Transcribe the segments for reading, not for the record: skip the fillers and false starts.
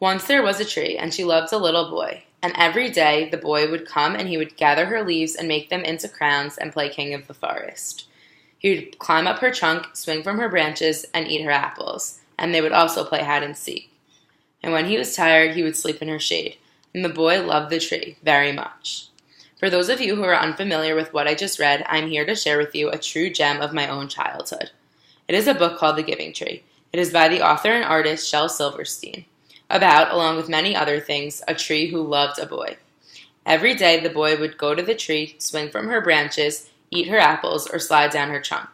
Once there was a tree, and she loved a little boy. And every day the boy would come and he would gather her leaves and make them into crowns and play king of the forest. He would climb up her trunk, swing from her branches, and eat her apples. And they would also play hide and seek. And when he was tired, he would sleep in her shade. And the boy loved the tree very much. For those of you who are unfamiliar with what I just read, I'm here to share with you a true gem of my own childhood. It is a book called The Giving Tree. It is by the author and artist Shel Silverstein, about, along with many other things, a tree who loved a boy. Every day the boy would go to the tree, swing from her branches, eat her apples, or slide down her trunk.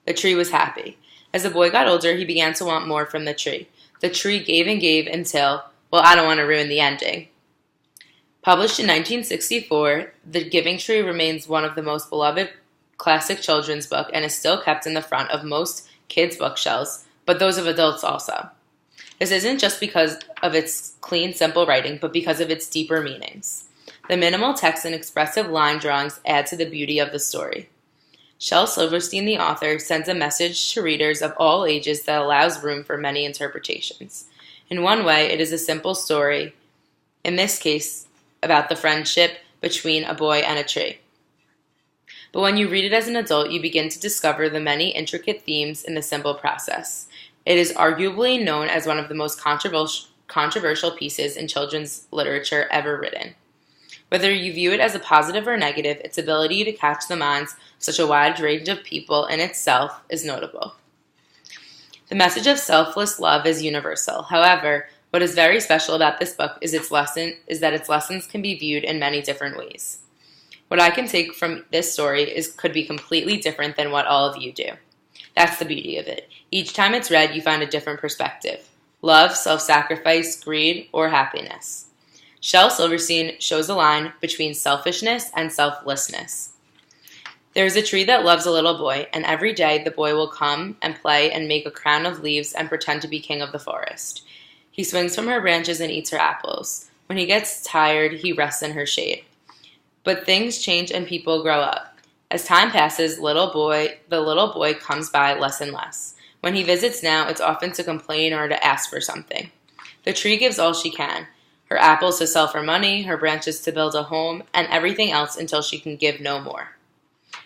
The tree was happy. As the boy got older, he began to want more from the tree. The tree gave and gave until, well, I don't want to ruin the ending. Published in 1964, The Giving Tree remains one of the most beloved classic children's book and is still kept in the front of most kids' bookshelves, but those of adults also. This isn't just because of its clean, simple writing, but because of its deeper meanings. The minimal text and expressive line drawings add to the beauty of the story. Shel Silverstein, the author, sends a message to readers of all ages that allows room for many interpretations. In one way, it is a simple story, in this case, about the friendship between a boy and a tree. But when you read it as an adult, you begin to discover the many intricate themes in the simple process. It is arguably known as one of the most controversial pieces in children's literature ever written. Whether you view it as a positive or negative, its ability to catch the minds of such a wide range of people in itself is notable. The message of selfless love is universal. However, what is very special about this book is that its lessons can be viewed in many different ways. What I can take from this story could be completely different than what all of you do. That's the beauty of it. Each time it's read, you find a different perspective. Love, self-sacrifice, greed, or happiness. Shel Silverstein shows a line between selfishness and selflessness. There is a tree that loves a little boy, and every day the boy will come and play and make a crown of leaves and pretend to be king of the forest. He swings from her branches and eats her apples. When he gets tired, he rests in her shade. But things change and people grow up. As time passes, the little boy comes by less and less. When he visits now, it's often to complain or to ask for something. The tree gives all she can. Her apples to sell for money, her branches to build a home, and everything else until she can give no more.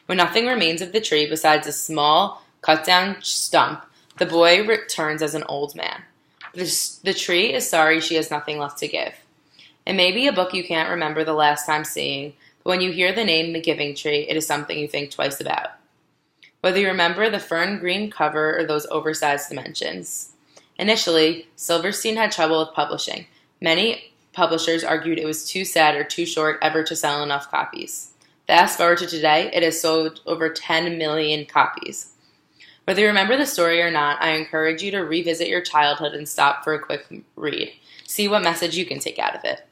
When nothing remains of the tree besides a small, cut-down stump, the boy returns as an old man. The tree is sorry she has nothing left to give. It may be a book you can't remember the last time seeing, but when you hear the name The Giving Tree, it is something you think twice about. Whether you remember the fern green cover or those oversized dimensions. Initially, Silverstein had trouble with publishing. Many publishers argued it was too sad or too short ever to sell enough copies. Fast forward to today, it has sold over 10 million copies. Whether you remember the story or not, I encourage you to revisit your childhood and stop for a quick read. See what message you can take out of it.